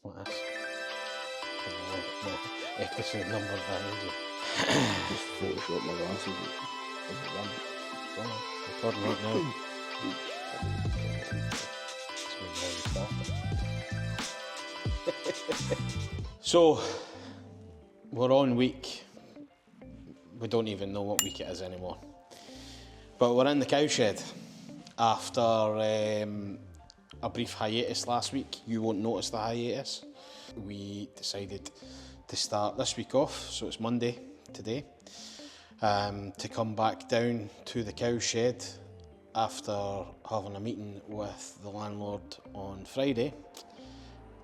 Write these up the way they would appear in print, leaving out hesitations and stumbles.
What is? No, episode number behind you. Just Photoshop my glasses as it run. Oh, recording right now. So, we're on week, we don't even know what week it is anymore, but we're in the cowshed after a brief hiatus last week. You won't notice the hiatus. We decided to start this week off, so it's Monday today, to come back down to the cowshed after having a meeting with the landlord on Friday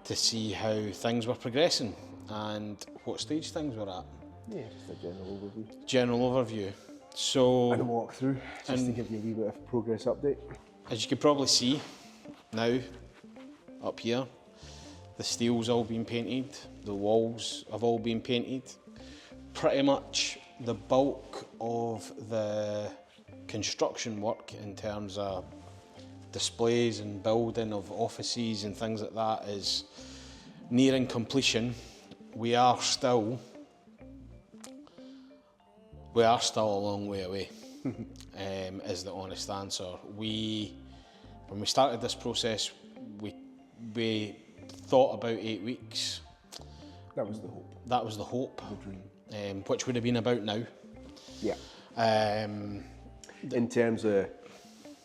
to see how things were progressing and what stage things were at. Yeah, just a general overview. General overview. So, And a walkthrough, just to give you a wee bit of progress update. as you can probably see now, up here, the steel's all been painted, the walls have all been painted. Pretty much the bulk of the construction work in terms of displays and building of offices and things like that is nearing completion. We are still a long way away, is the honest answer. When we started this process, we thought about 8 weeks. That was the hope. That was the hope. The dream. Which would have been about now. Yeah. In terms of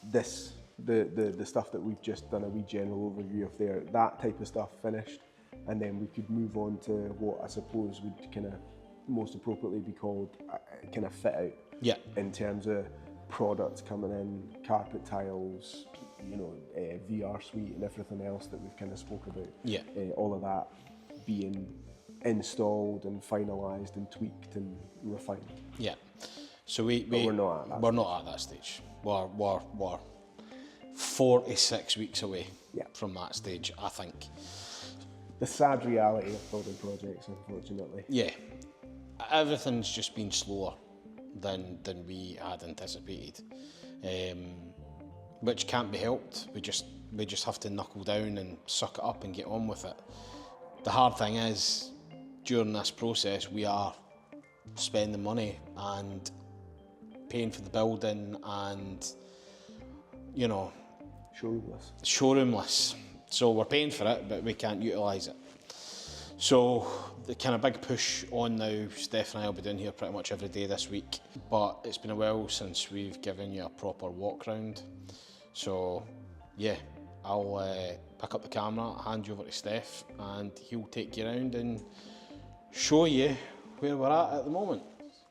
this, the stuff that we've just done a wee general overview of there, that type of stuff finished, and then we could move on to what I suppose would kind of most appropriately be called kind of fit out. Yeah. In terms of products coming in, carpet tiles, you know, VR suite and everything else that we've kind of spoke about. Yeah. All of that being installed and finalised and tweaked and refined. Yeah. So we're not at that. We're not at that stage. We're 46 weeks away from that stage, I think. The sad reality of building projects, unfortunately. Yeah. Everything's just been slower than we had anticipated, which can't be helped. We just have to knuckle down and suck it up and get on with it. The hard thing is, during this process, we are spending money and paying for the building and, you know, showroomless. So we're paying for it, but we can't utilise it. So the kind of big push on now, Steph and I will be down here pretty much every day this week, but it's been a while since we've given you a proper walk round. So yeah, I'll pick up the camera, hand you over to Steph, and he'll take you around and show you where we're at the moment.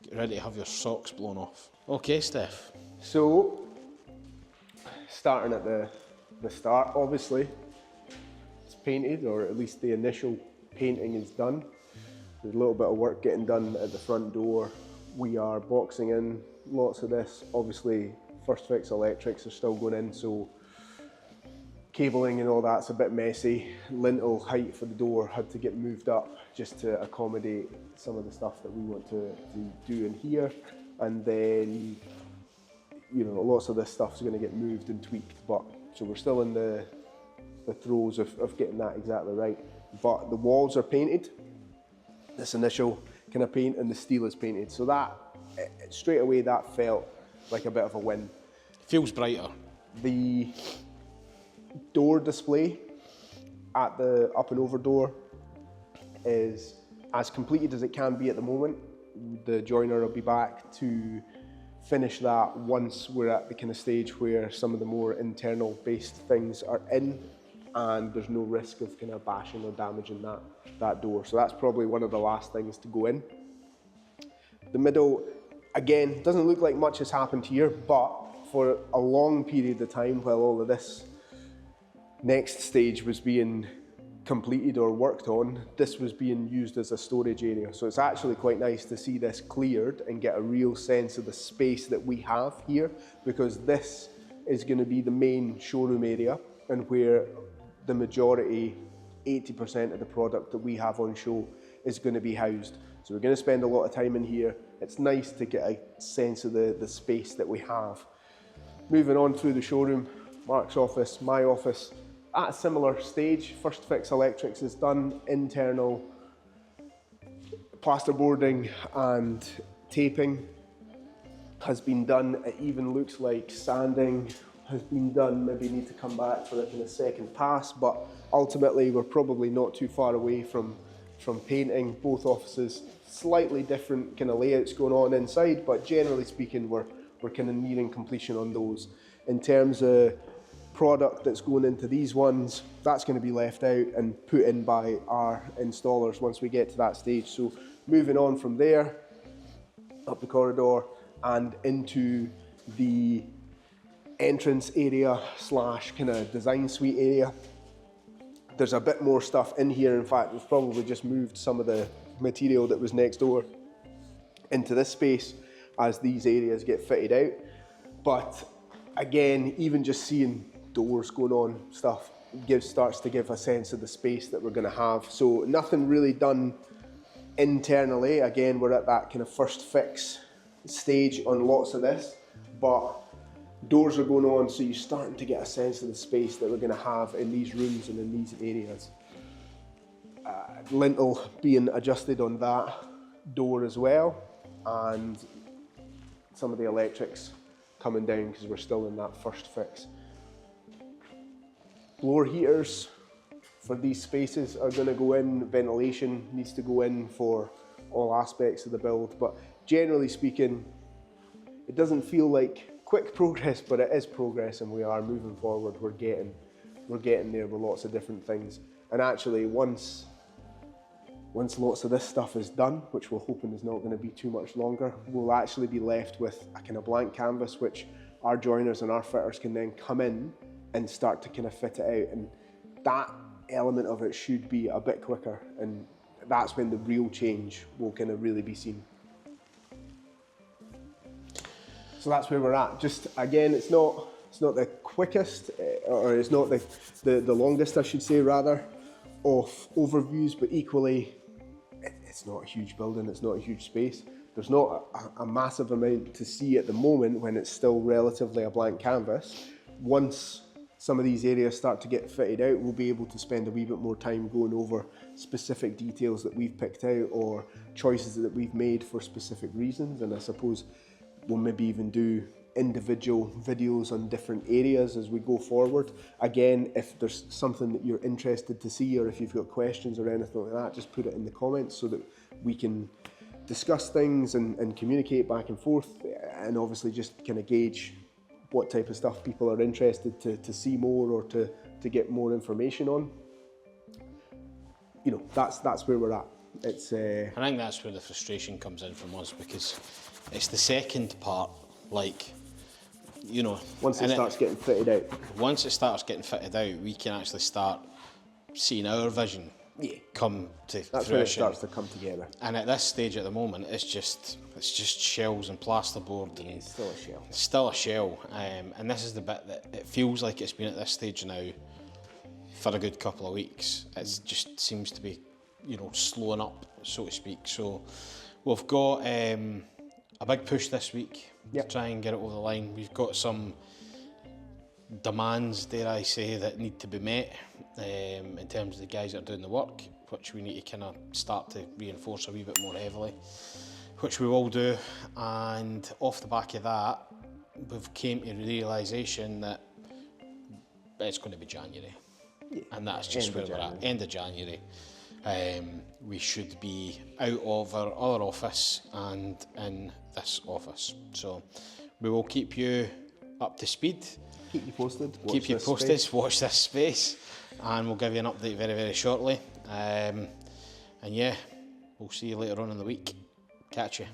Get ready to have your socks blown off. Okay, Steph. So, starting at the start, obviously, it's painted, or at least the initial painting is done. There's a little bit of work getting done at the front door. We are boxing in lots of this. Obviously, first fix electrics are still going in, so cabling and all that's a bit messy. Lintel height for the door had to get moved up just to accommodate some of the stuff that we want to do in here. And then, you know, lots of this stuff's going to get moved and tweaked, but so we're still in the throes of getting that exactly right. But the walls are painted, this initial kind of paint, and the steel is painted. So that, straight away, that felt like a bit of a win. Feels brighter. The door display at the up and over door is as completed as it can be at the moment. The joiner will be back to finish that once we're at the kind of stage where some of the more internal based things are in and there's no risk of kind of bashing or damaging that door. So that's probably one of the last things to go in. The middle, again, doesn't look like much has happened here, but for a long period of time while all of this next stage was being completed or worked on, this was being used as a storage area. So it's actually quite nice to see this cleared and get a real sense of the space that we have here, because this is going to be the main showroom area and where the majority, 80% of the product that we have on show is going to be housed. So we're going to spend a lot of time in here. It's nice to get a sense of the space that we have. Moving on through the showroom, Mark's office, my office, at a similar stage. First fix electrics is done, internal plasterboarding and taping has been done. It even looks like sanding has been done. Maybe need to come back for it in a second pass, but ultimately we're probably not too far away from painting. Both offices, slightly different kind of layouts going on inside, but generally speaking we're kind of nearing completion on those. In terms of product that's going into these ones, that's going to be left out and put in by our installers once we get to that stage. So moving on from there, up the corridor and into the entrance area slash kind of design suite area. There's a bit more stuff in here. In fact, we've probably just moved some of the material that was next door into this space as these areas get fitted out. But again, even just seeing doors going on, stuff starts to give a sense of the space that we're going to have. So nothing really done internally. Again, we're at that kind of first fix stage on lots of this, but doors are going on, so you're starting to get a sense of the space that we're going to have in these rooms and in these areas. Lintel being adjusted on that door as well, and some of the electrics coming down because we're still in that first fix. Floor heaters for these spaces are going to go in. Ventilation needs to go in for all aspects of the build, but generally speaking, it doesn't feel like quick progress, but it is progress, and we are moving forward. We're getting there with lots of different things. And actually, once lots of this stuff is done, which we're hoping is not going to be too much longer, we'll actually be left with a kind of blank canvas, which our joiners and our fitters can then come in and start to kind of fit it out. And that element of it should be a bit quicker, and that's when the real change will kind of really be seen. So that's where we're at. Just again, it's not the quickest, or it's not the longest, I should say, rather, of overviews, but equally, it's not a huge building, it's not a huge space. There's not a massive amount to see at the moment when it's still relatively a blank canvas. Once some of these areas start to get fitted out, we'll be able to spend a wee bit more time going over specific details that we've picked out or choices that we've made for specific reasons. And I suppose we'll maybe even do individual videos on different areas as we go forward. Again, if there's something that you're interested to see, or if you've got questions or anything like that, just put it in the comments so that we can discuss things and communicate back and forth, and obviously just kind of gauge what type of stuff people are interested to see more or to get more information on. You know, that's where we're at. It's I think that's where the frustration comes in from us, because it's the second part, like, you know, once it starts getting fitted out. Once it starts getting fitted out, we can actually start seeing our vision come to fruition. That's when it starts to come together. And at this stage at the moment, it's just shells and plasterboard, and it's still a shell. It's still a shell, and this is the bit that it feels like it's been at this stage now for a good couple of weeks. It just seems to be, you know, slowing up, so to speak. So we've got a big push this week to try and get it over the line. We've got some demands, dare I say, that need to be met in terms of the guys that are doing the work, which we need to kind of start to reinforce a wee bit more heavily, which we will do. And off the back of that, we've came to the realisation that it's going to be January, and that's just where we're at, end of January. We should be out of our other office and in this office. So we will keep you up to speed. Keep you posted. Watch this space, and we'll give you an update very, very shortly. And yeah, we'll see you later on in the week. Catch you.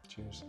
Cheers.